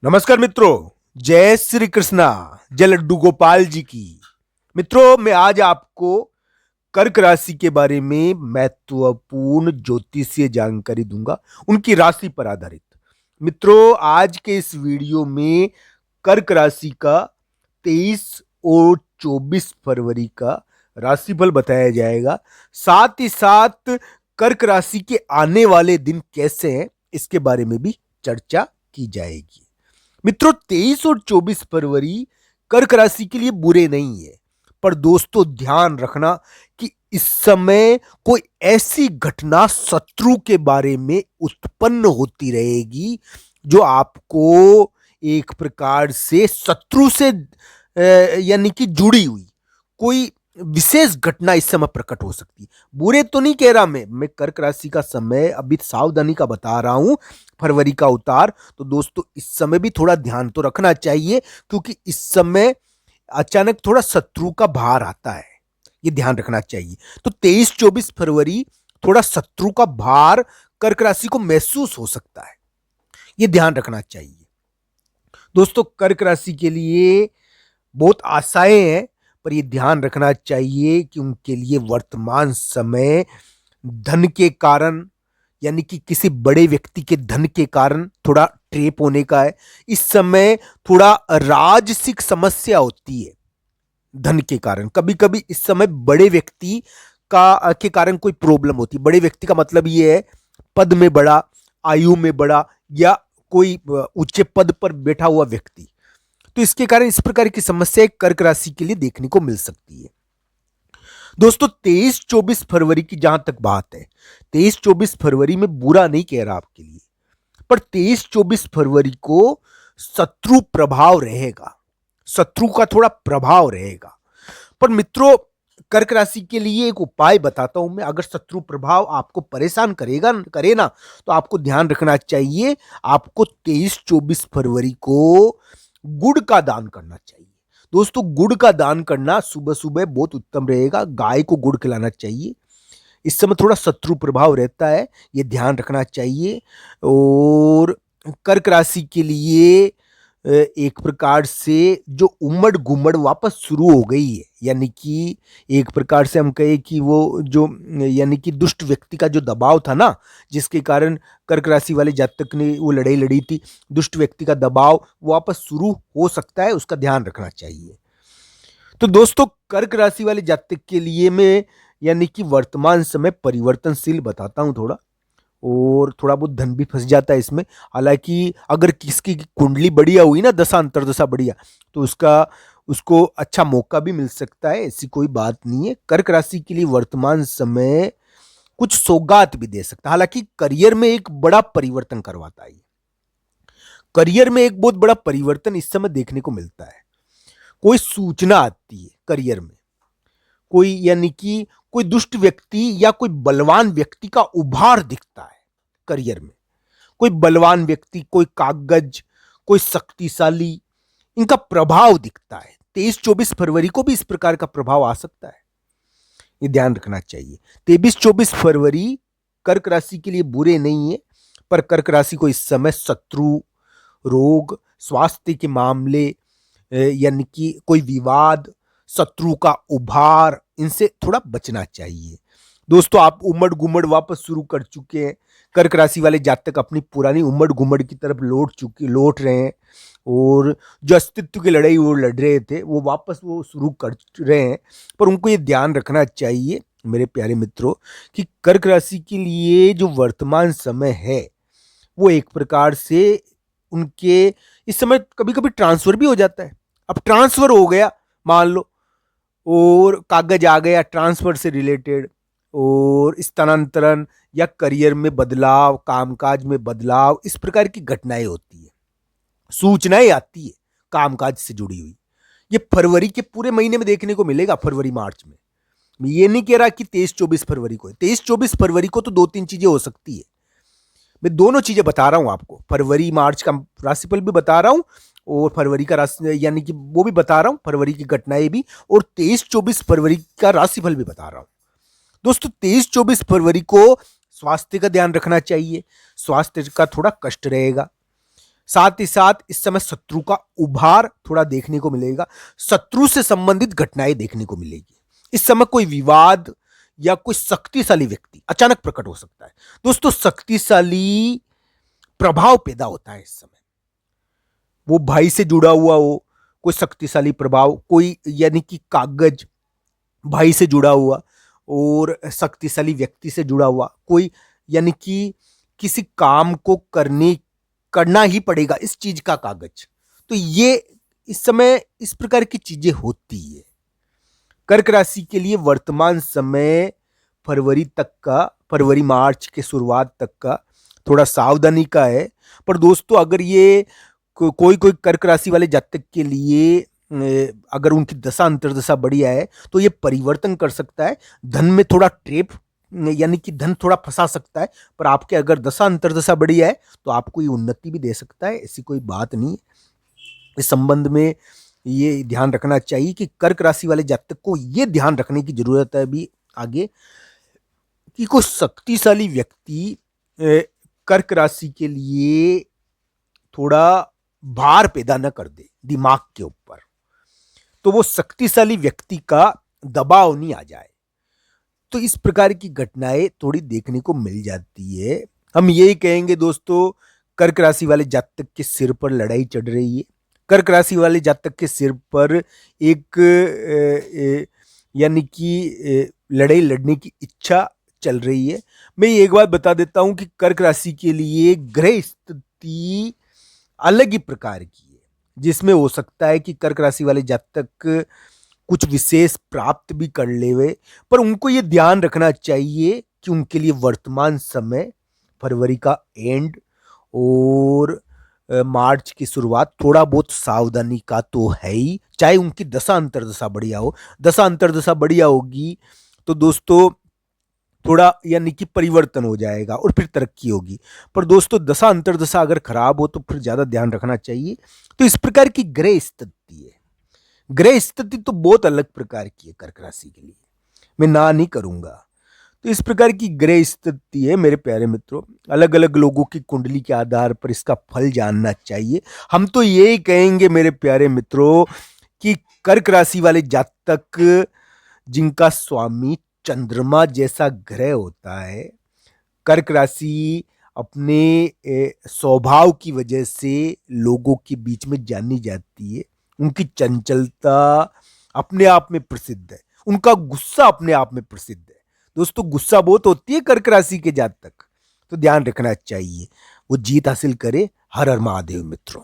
नमस्कार मित्रों। जय श्री कृष्णा। जय लड्डू गोपाल जी की। मित्रों, मैं आज आपको कर्क राशि के बारे में महत्वपूर्ण ज्योतिषीय जानकारी दूंगा, उनकी राशि पर आधारित। मित्रों, आज के इस वीडियो में कर्क राशि का 23 और 24 फरवरी का राशिफल बताया जाएगा। साथ ही साथ कर्क राशि के आने वाले दिन कैसे हैं, इसके बारे में भी चर्चा की जाएगी। मित्रों, 23 और 24 फरवरी कर्क राशि के लिए बुरे नहीं है, पर दोस्तों ध्यान रखना कि इस समय कोई ऐसी घटना शत्रु के बारे में उत्पन्न होती रहेगी जो आपको एक प्रकार से शत्रु से यानी कि जुड़ी हुई कोई विशेष घटना इस समय प्रकट हो सकती है। बुरे तो नहीं कह रहा मैं कर्क राशि का समय अभी सावधानी का बता रहा हूं, फरवरी का उतार। तो दोस्तों इस समय भी थोड़ा ध्यान तो रखना चाहिए, क्योंकि इस समय अचानक थोड़ा शत्रु का भार आता है, ये ध्यान रखना चाहिए। तो 23-24 फरवरी थोड़ा शत्रु का भार कर्क राशि को महसूस हो सकता है, ये ध्यान रखना चाहिए। दोस्तों कर्क राशि के लिए बहुत आशाएं हैं, पर यह ध्यान रखना चाहिए कि उनके लिए वर्तमान समय धन के कारण, यानी कि किसी बड़े व्यक्ति के धन के कारण थोड़ा ट्रेप होने का है। इस समय थोड़ा राजसिक समस्या होती है धन के कारण। कभी कभी इस समय बड़े व्यक्ति का के कारण कोई प्रॉब्लम होती है। बड़े व्यक्ति का मतलब ये है पद में बड़ा, आयु में बड़ा, या कोई ऊंचे पद पर बैठा हुआ व्यक्ति। तो इसके कारण इस प्रकार की समस्या कर्क राशि के लिए देखने को मिल सकती है। दोस्तों 23-24 फरवरी की जहां तक बात है, 23-24 फरवरी में बुरा नहीं कह रहा आपके लिए, पर 23-24 फरवरी को शत्रु प्रभाव रहेगा, शत्रु का थोड़ा प्रभाव रहेगा। पर मित्रों कर्क राशि के लिए एक उपाय बताता हूं मैं। अगर शत्रु प्रभाव आपको परेशान करेगा करे ना, तो आपको ध्यान रखना चाहिए, आपको 23-24 फरवरी को गुड़ का दान करना चाहिए। दोस्तों गुड़ का दान करना सुबह सुबह बहुत उत्तम रहेगा। गाय को गुड़ खिलाना चाहिए। इस समय थोड़ा शत्रु प्रभाव रहता है, यह ध्यान रखना चाहिए। और कर्क राशि के लिए एक प्रकार से जो उमड़ घुमड़ वापस शुरू हो गई है, यानी कि एक प्रकार से हम कहें कि वो जो यानी कि दुष्ट व्यक्ति का जो दबाव था ना, जिसके कारण कर्क राशि वाले जातक ने वो लड़ाई लड़ी थी, दुष्ट व्यक्ति का दबाव वापस शुरू हो सकता है, उसका ध्यान रखना चाहिए। तो दोस्तों कर्क राशि वाले जातक के लिए मैं यानी कि वर्तमान समय परिवर्तनशील बताता हूं थोड़ा, और थोड़ा बहुत धन भी फंस जाता है इसमें। हालांकि अगर किसकी कुंडली बढ़िया हुई ना, दशा अंतरदशा बढ़िया, तो उसको अच्छा मौका भी मिल सकता है, ऐसी कोई बात नहीं है। कर्क राशि के लिए वर्तमान समय कुछ सौगात भी दे सकता है। हालांकि करियर में एक बड़ा परिवर्तन करवाता है, करियर में एक बहुत बड़ा परिवर्तन इस समय देखने को मिलता है। कोई सूचना आती है करियर में, कोई यानी कि कोई दुष्ट व्यक्ति या कोई बलवान व्यक्ति का उभार दिखता है करियर में। कोई बलवान व्यक्ति, कोई कागज, कोई शक्तिशाली, इनका प्रभाव दिखता है। 23-24 फरवरी को भी इस प्रकार का प्रभाव आ सकता है, ये ध्यान रखना चाहिए। 23-24 फरवरी कर्क राशि के लिए बुरे नहीं है, पर कर्क राशि को इस समय शत्रु, रोग, स्वास्थ्य के मामले, यानी कि कोई विवाद, शत्रु का उभार, इनसे थोड़ा बचना चाहिए। दोस्तों आप उमड़ घुमड़ वापस शुरू कर चुके हैं। कर्क राशि वाले जातक अपनी पुरानी उमड़ घुमड़ की तरफ लौट रहे हैं, और जो अस्तित्व की लड़ाई वो लड़ रहे थे वो वापस वो शुरू कर रहे हैं। पर उनको ये ध्यान रखना चाहिए मेरे प्यारे मित्रों कि कर्क राशि के लिए जो वर्तमान समय है वो एक प्रकार से उनके इस समय कभी कभी ट्रांसफर भी हो जाता है। अब ट्रांसफर हो गया मान लो, और कागज आ गया ट्रांसफर से रिलेटेड, और स्थानांतरण या करियर में बदलाव, कामकाज में बदलाव, इस प्रकार की घटनाएं होती है, सूचनाएं आती है कामकाज से जुड़ी हुई। ये फरवरी के पूरे महीने में देखने को मिलेगा, फरवरी मार्च में। मैं ये नहीं कह रहा कि 23-24 फरवरी को है। 23-24 फरवरी को तो 2-3 चीजें हो सकती है। मैं दोनों चीजें बता रहा हूं आपको, फरवरी मार्च का राशिफल भी बता रहा हूं, और फरवरी का राशि यानी कि वो भी बता रहा हूं, फरवरी की घटनाएं भी, और 23-24 फरवरी का राशिफल भी बता रहा हूं। दोस्तों 23-24 फरवरी को स्वास्थ्य का ध्यान रखना चाहिए। स्वास्थ्य का थोड़ा कष्ट रहेगा। साथ ही साथ इस समय शत्रु का उभार थोड़ा देखने को मिलेगा, शत्रु से संबंधित घटनाएं देखने को मिलेगी। इस समय कोई विवाद या कोई शक्तिशाली व्यक्ति अचानक प्रकट हो सकता है। दोस्तों, शक्तिशाली प्रभाव पैदा होता है इस समय, वो भाई से जुड़ा हुआ हो, कोई शक्तिशाली प्रभाव, कोई यानी कि कागज भाई से जुड़ा हुआ और शक्तिशाली व्यक्ति से जुड़ा हुआ कोई, यानी कि किसी काम को करना ही पड़ेगा इस चीज का कागज। तो ये इस समय इस प्रकार की चीजें होती है। कर्क राशि के लिए वर्तमान समय फरवरी मार्च के शुरुआत तक का थोड़ा सावधानी का है। पर दोस्तों, अगर ये कोई कर्क राशि वाले जातक के लिए अगर उनकी दशा अंतर्दशा बढ़िया है तो ये परिवर्तन कर सकता है। धन में थोड़ा ट्रेप, यानी कि धन थोड़ा फंसा सकता है, पर आपके अगर दशा अंतर्दशा बढ़िया है तो आपको ये उन्नति भी दे सकता है, ऐसी कोई बात नहीं। इस संबंध में ये ध्यान रखना चाहिए कि कर्क राशि वाले जातक को ये ध्यान रखने की जरूरत है अभी आगे कि कोई शक्तिशाली व्यक्ति कर्क राशि के लिए थोड़ा भार पैदा न कर दे दिमाग के ऊपर, तो वो शक्तिशाली व्यक्ति का दबाव नहीं आ जाए। तो इस प्रकार की घटनाएं थोड़ी देखने को मिल जाती है। हम यही कहेंगे दोस्तों, कर्क राशि वाले जातक के सिर पर लड़ाई चढ़ रही है। कर्क राशि वाले जातक के सिर पर एक यानी कि लड़ाई लड़ने की इच्छा चल रही है। मैं एक बात बता देता हूं कि कर्क राशि के लिए ग्रह स्थिति अलग ही प्रकार की है, जिसमें हो सकता है कि कर्क राशि वाले जातक कुछ विशेष प्राप्त भी कर लेवे, पर उनको ये ध्यान रखना चाहिए कि उनके लिए वर्तमान समय फरवरी का एंड और मार्च की शुरुआत थोड़ा बहुत सावधानी का तो है ही। चाहे उनकी दशा अंतर्दशा बढ़िया हो, दशा अंतर्दशा बढ़िया होगी तो दोस्तों थोड़ा यानी कि परिवर्तन हो जाएगा और फिर तरक्की होगी। पर दोस्तों, दशा अंतर्दशा अगर खराब हो तो फिर ज्यादा ध्यान रखना चाहिए। तो इस प्रकार की ग्रह स्थिति है। ग्रह स्थिति तो बहुत अलग प्रकार की है कर्क राशि के लिए, मैं ना नहीं करूंगा। तो इस प्रकार की ग्रह स्थिति है मेरे प्यारे मित्रों। अलग अलग लोगों की कुंडली के आधार पर इसका फल जानना चाहिए। हम तो यही कहेंगे मेरे प्यारे मित्रों कि कर्क राशि वाले जातक जिनका स्वामी चंद्रमा जैसा ग्रह होता है, कर्क राशि अपने स्वभाव की वजह से लोगों के बीच में जानी जाती है। उनकी चंचलता अपने आप में प्रसिद्ध है, उनका गुस्सा अपने आप में प्रसिद्ध है। दोस्तों, गुस्सा बहुत होती है कर्क राशि के जातक, तो ध्यान रखना चाहिए वो जीत हासिल करे। हर हर महादेव मित्रों।